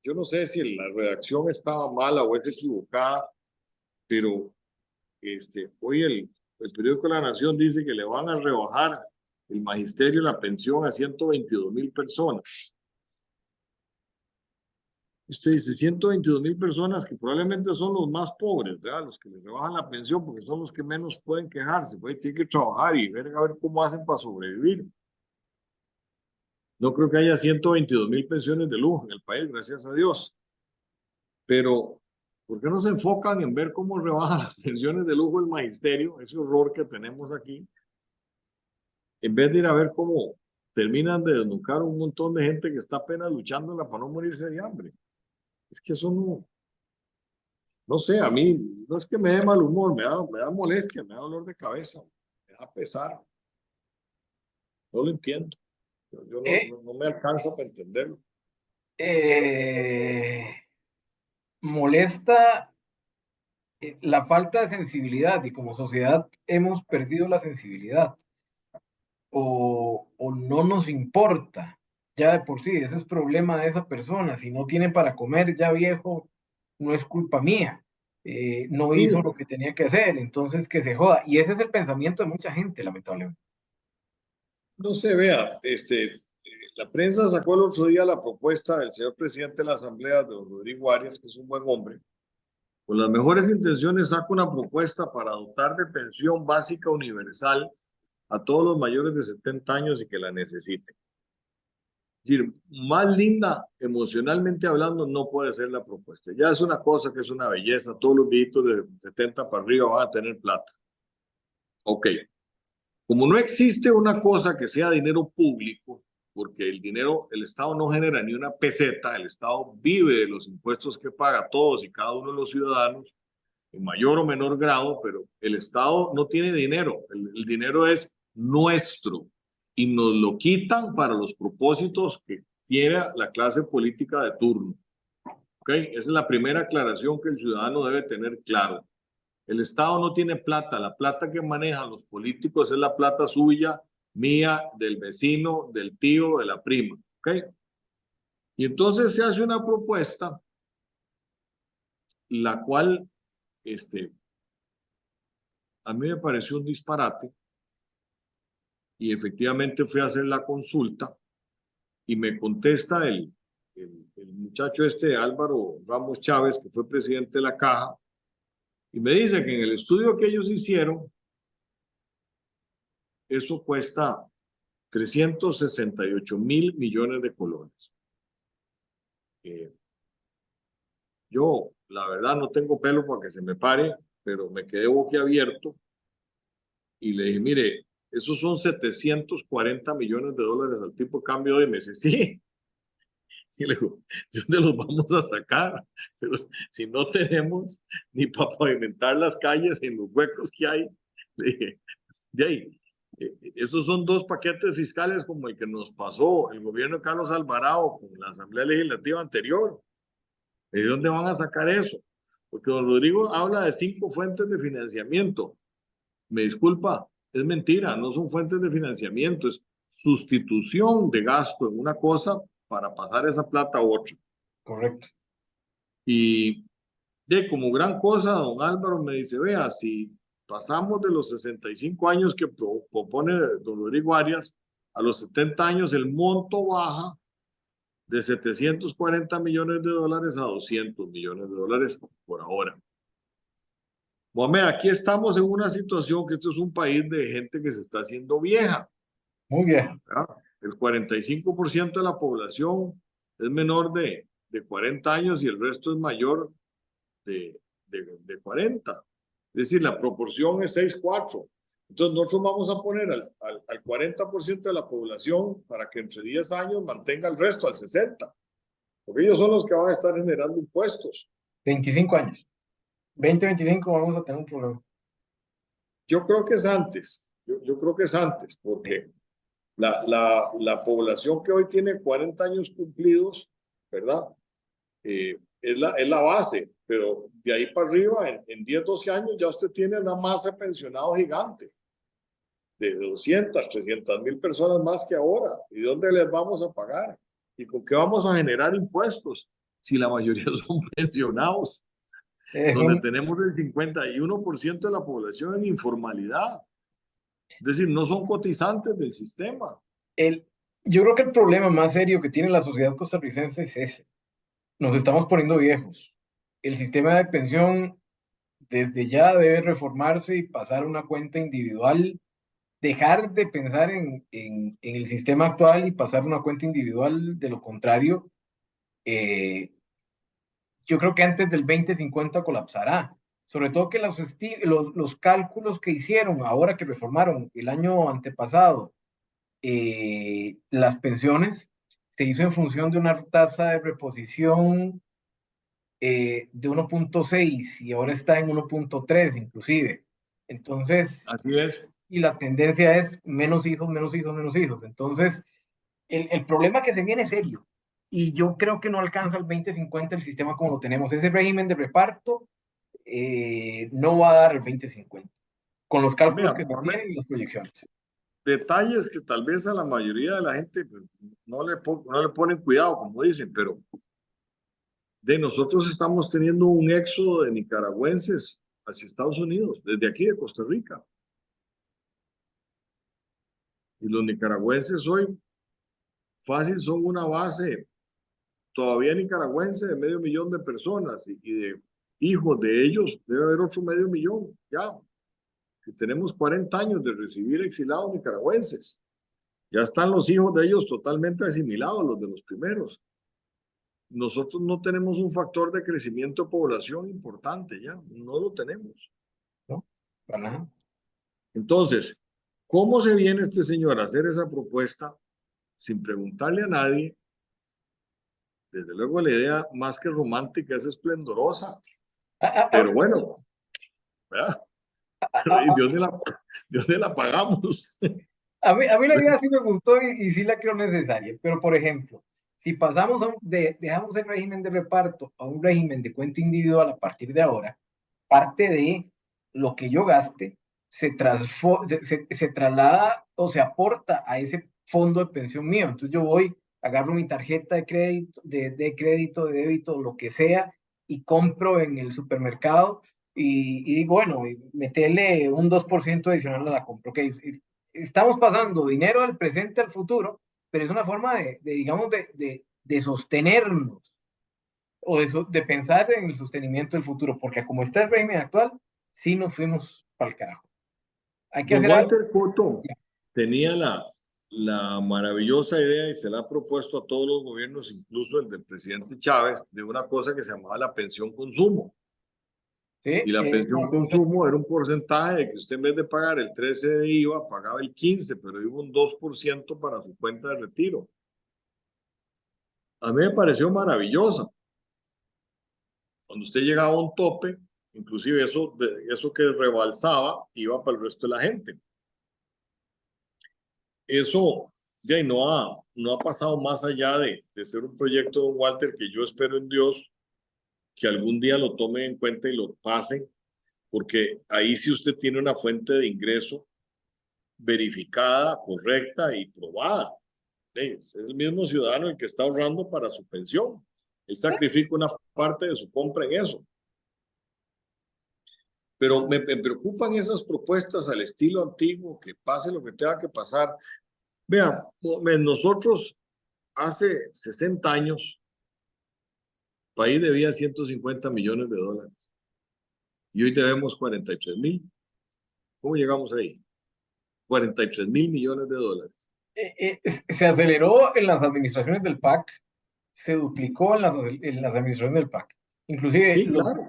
yo no sé si la redacción estaba mala o es equivocada, pero hoy el periódico La Nación dice que le van a rebajar el magisterio la pensión a 122.000 personas. Usted dice 122.000 personas que probablemente son los más pobres, ¿verdad? Los que les rebajan la pensión porque son los que menos pueden quejarse, pues tienen que trabajar y ver a ver cómo hacen para sobrevivir. No creo que haya 122.000 pensiones de lujo en el país, gracias a Dios. Pero, ¿por qué no se enfocan en ver cómo rebajan las pensiones de lujo el magisterio, ese horror que tenemos aquí, en vez de ir a ver cómo terminan de desnucar un montón de gente que está apenas luchándola para no morirse de hambre? Es que eso no sé, a mí no es que me dé mal humor, me da molestia, me da dolor de cabeza, me da pesar. No lo entiendo. Yo Eh, no me alcanza para entenderlo. eh, molesta la falta de sensibilidad y como sociedad hemos perdido la sensibilidad o no nos importa ya de por sí, ese es problema de esa persona, si no tiene para comer ya viejo, no es culpa mía, no hizo Sí, lo que tenía que hacer, entonces que se joda, y ese es el pensamiento de mucha gente, lamentablemente. no se vea, la prensa sacó el otro día la propuesta del señor presidente de la Asamblea, don Rodrigo Arias, que es un buen hombre. Con las mejores intenciones saca una propuesta para dotar de pensión básica universal a todos los mayores de 70 años y que la necesiten. Es decir, más linda emocionalmente hablando no puede ser la propuesta. Ya es una cosa que es una belleza, todos los viejitos de 70 para arriba van a tener plata. Ok, como no existe una cosa que sea dinero público, porque el dinero, el Estado no genera ni una peseta, el Estado vive de los impuestos que paga todos y cada uno de los ciudadanos, en mayor o menor grado, pero el Estado no tiene dinero, el dinero es nuestro y nos lo quitan para los propósitos que quiera la clase política de turno. ¿Okay? Esa es la primera aclaración que el ciudadano debe tener claro. El Estado no tiene plata, la plata que manejan los políticos es la plata suya, mía, del vecino, del tío, de la prima. ¿Okay? Y entonces se hace una propuesta, la cual a mí me pareció un disparate, y efectivamente fui a hacer la consulta y me contesta el muchacho Álvaro Ramos Chávez, que fue presidente de la Caja, y me dice que en el estudio que ellos hicieron, eso cuesta 368.000 millones de colones. Yo, la verdad, no tengo pelo para que se me pare, pero me quedé boquiabierto y le dije, mire, esos son 740 millones de dólares al tipo de cambio de meses. Sí, y le digo, ¿de dónde los vamos a sacar? Pero si no tenemos ni para pavimentar las calles en los huecos que hay, le dije, de ahí, esos son dos paquetes fiscales como el que nos pasó el gobierno de Carlos Alvarado con la Asamblea Legislativa anterior. ¿De dónde van a sacar eso? Porque don Rodrigo habla de 5 fuentes de financiamiento. Me disculpa, es mentira, no son fuentes de financiamiento, es sustitución de gasto en una cosa para pasar esa plata a otra. Correcto. Y como gran cosa, don Álvaro me dice, vea, si pasamos de los 65 años que propone don Rodrigo Arias, a los 70 años el monto baja de 740 millones de dólares a 200 millones de dólares por ahora. Mohamed, aquí estamos en una situación que esto es un país de gente que se está haciendo vieja. Muy bien. ¿Verdad? El 45% de la población es menor de 40 años y el resto es mayor de 40. Es decir, la proporción es 6-4. Entonces nosotros vamos a poner al 40% de la población para que entre 10 años mantenga el resto al 60%, porque ellos son los que van a estar generando impuestos. 25 años. 2025 vamos a tener un problema. Yo creo que es antes, yo creo que es antes, porque la población que hoy tiene 40 años cumplidos, ¿verdad? Es la base, pero de ahí para arriba, en 10, 12 años, ya usted tiene una masa de pensionados gigante, de 200, 300.000 personas más que ahora. ¿Y dónde les vamos a pagar? ¿Y con qué vamos a generar impuestos? si la mayoría son pensionados, Es donde un, tenemos el 51% de la población en informalidad? Es decir, no son cotizantes del sistema. el, yo creo que el problema más serio que tiene la sociedad costarricense es ese. Nos estamos poniendo viejos. El sistema de pensión desde ya debe reformarse y pasar a una cuenta individual, dejar de pensar en el sistema actual y pasar a una cuenta individual. De lo contrario, eh, yo creo que antes del 2050 colapsará. Sobre todo que los cálculos que hicieron ahora que reformaron el año antepasado las pensiones se hizo en función de una tasa de reposición de 1.6 y ahora está en 1.3 inclusive. Entonces, Así es. y la tendencia es menos hijos, menos hijos, menos hijos. Entonces, el problema que se viene es serio. Y yo creo que no alcanza el 2050 el sistema como lo tenemos. Ese régimen de reparto no va a dar el 2050 con los cálculos Vea, que se tienen y las proyecciones. detalles que tal vez a la mayoría de la gente pues, no le ponen cuidado, como dicen, pero de nosotros estamos teniendo un éxodo de nicaragüenses hacia Estados Unidos, desde aquí de Costa Rica. Y los nicaragüenses hoy fácil son una base todavía nicaragüense de 500,000 de personas y de hijos de ellos debe haber otro 500,000 ya. Que tenemos 40 años de recibir exilados nicaragüenses. Ya están los hijos de ellos totalmente asimilados, los de los primeros. Nosotros no tenemos un factor de crecimiento de población importante ya, no lo tenemos. ¿No? Para nada. Entonces, ¿cómo se viene este señor a hacer esa propuesta sin preguntarle a nadie? Desde luego la idea más que romántica es esplendorosa, Ah, ah, pero bueno, ¿verdad? ah, Pero ah, ah, Dios de la pagamos. a mí la idea sí me gustó y sí la creo necesaria, pero por ejemplo, si pasamos dejamos el régimen de reparto a un régimen de cuenta individual a partir de ahora, parte de lo que yo gaste se traslada o se aporta a ese fondo de pensión mío. Entonces yo voy, agarro mi tarjeta de crédito, de crédito, de débito, lo que sea, y compro en el supermercado y digo, bueno, meterle un 2% adicional a la compra. Okay, estamos pasando dinero del presente al futuro, pero es una forma digamos, de sostenernos o de pensar en el sostenimiento del futuro, porque como está el régimen actual, sí nos fuimos para el carajo. Hay que Don hacer algo. Walter Cotto tenía la maravillosa idea y se la ha propuesto a todos los gobiernos, incluso el del presidente Chávez, de una cosa que se llamaba la pensión consumo. ¿Sí? Y la pensión Entonces, consumo era un porcentaje de que usted en vez de pagar el 13 de IVA, pagaba el 15, pero iba un 2% para su cuenta de retiro. A mí me pareció maravillosa. Cuando usted llegaba a un tope, inclusive eso que rebalsaba iba para el resto de la gente. Eso ya no ha pasado más allá de ser un proyecto, don Walter, que yo espero en Dios que algún día lo tome en cuenta y lo pasen, porque ahí sí usted tiene una fuente de ingreso verificada, correcta y probada. Es el mismo ciudadano el que está ahorrando para su pensión. Él sacrifica una parte de su compra en eso. Pero me preocupan esas propuestas al estilo antiguo, que pase lo que tenga que pasar. Vean, nosotros hace 60 años, el país debía 150 millones de dólares y hoy debemos 43,000. ¿Cómo llegamos ahí? 43,000 millones de dólares. se aceleró en las administraciones del PAC, se duplicó en las administraciones del PAC. Inclusive Sí, claro.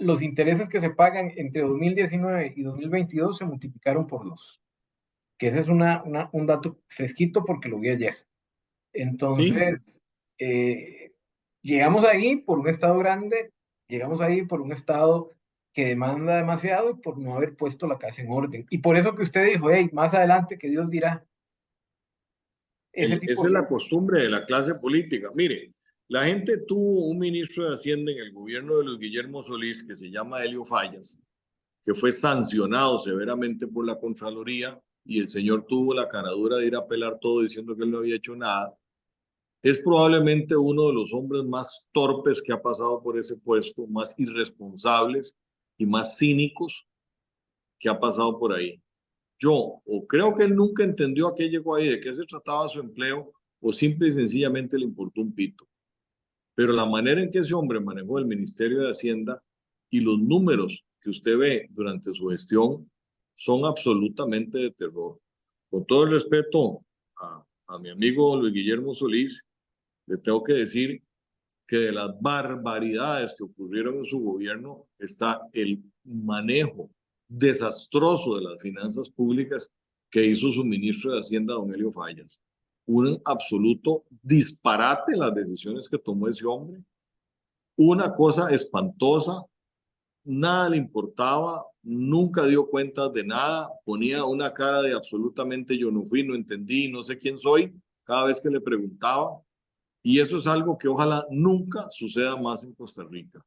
los intereses que se pagan entre 2019 y 2022 se multiplicaron por 2, que ese es un dato fresquito porque lo vi ayer. Sí, Entonces, eh, llegamos ahí por un estado grande, llegamos ahí por un estado que demanda demasiado y por no haber puesto la casa en orden. Y por eso que usted dijo, hey, más adelante que Dios dirá ese tipo esa es de... la costumbre de la clase política. Mire, la gente tuvo un ministro de Hacienda en el gobierno de Luis Guillermo Solís que se llama Helio Fallas, que fue sancionado severamente por la Contraloría y el señor tuvo la caradura de ir a apelar todo diciendo que él no había hecho nada. Es probablemente uno de los hombres más torpes que ha pasado por ese puesto, más irresponsables y más cínicos que ha pasado por ahí. Yo o creo que él nunca entendió a qué llegó ahí, de qué se trataba su empleo, o simple y sencillamente le importó un pito. Pero la manera en que ese hombre manejó el Ministerio de Hacienda y los números que usted ve durante su gestión son absolutamente de terror. Con todo el respeto a mi amigo Luis Guillermo Solís, le tengo que decir que de las barbaridades que ocurrieron en su gobierno está el manejo desastroso de las finanzas públicas que hizo su ministro de Hacienda, don Helio Fallas. Un absoluto disparate las decisiones que tomó ese hombre. Una cosa espantosa, nada le importaba, nunca dio cuentas de nada, ponía una cara de absolutamente yo no fui, no entendí, no sé quién soy, cada vez que le preguntaba. Y eso es algo que ojalá nunca suceda más en Costa Rica.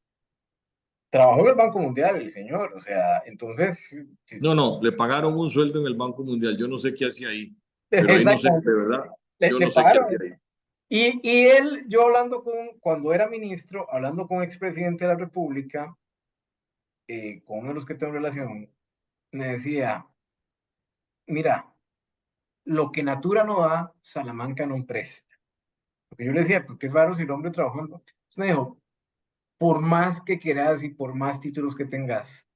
Trabajó en el Banco Mundial, el señor, o sea, entonces, No, no, le pagaron un sueldo en el Banco Mundial. Yo no sé qué hacía ahí, pero ahí no sé, exactamente, de verdad, yo le no sé qué hacía pagaron. ahí. Y él, yo hablando cuando era ministro, hablando con expresidente de la República, con uno de los que tengo relación, me decía, mira, lo que Natura no da, Salamanca no presta. Porque yo le decía, pues qué raro si el hombre trabajó en... Entonces me dijo, por más que quieras y por más títulos que tengas,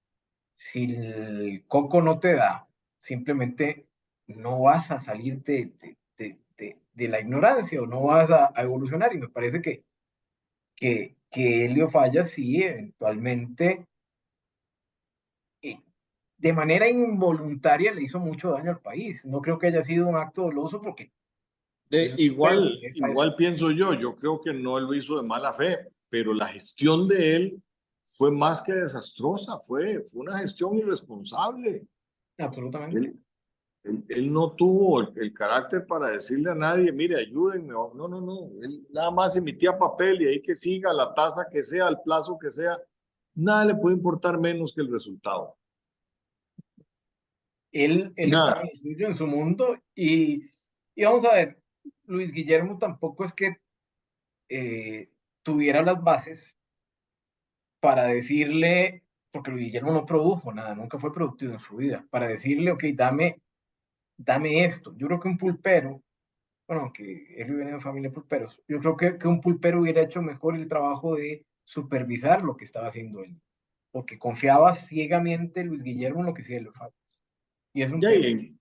si el coco no te da, simplemente no vas a salir de la ignorancia o no vas a evolucionar. Y me parece que Helio Fallas sí, eventualmente, eh, de manera involuntaria le hizo mucho daño al país. No creo que haya sido un acto doloso porque yo siempre le Igual, dije a eso. igual pienso yo creo que no lo hizo de mala fe, pero la gestión de él fue más que desastrosa, fue una gestión irresponsable. Absolutamente. Él, él no tuvo el carácter para decirle a nadie, mire, ayúdenme. No, no, no. Él nada más emitía papel y ahí que siga la tasa que sea, el plazo que sea. Nada le puede importar menos que el resultado. Él estaba Nada. en lo suyo, en su mundo, y vamos a ver, Luis Guillermo tampoco es que eh, tuviera las bases para decirle, porque Luis Guillermo no produjo nada, nunca fue productivo en su vida, para decirle, ok, dame esto. Yo creo que un pulpero, bueno, aunque él viene de familia de pulperos, yo creo que un pulpero hubiera hecho mejor el trabajo de supervisar lo que estaba haciendo él, porque confiaba ciegamente Luis Guillermo en lo que hacía él. Y es un Ya, y tema.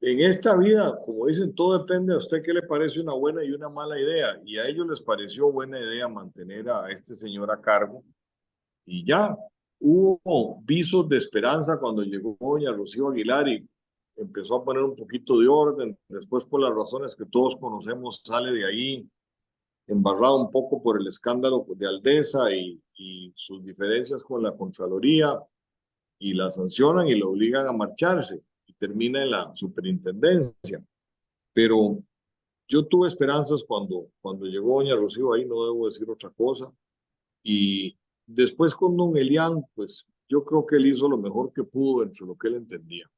en esta vida, como dicen, todo depende a usted qué le parece una buena y una mala idea. Y a ellos les pareció buena idea mantener a este señor a cargo. Y ya hubo visos de esperanza cuando llegó doña Rocío Aguilar y empezó a poner un poquito de orden. Después, por las razones que todos conocemos, sale de ahí embarrado un poco por el escándalo de Aldesa y sus diferencias con la Contraloría, y la sancionan y lo obligan a marcharse y termina en la superintendencia. Pero yo tuve esperanzas cuando llegó doña Rocío ahí, no debo decir otra cosa. Y después con don Elian, pues yo creo que él hizo lo mejor que pudo dentro de lo que él entendía.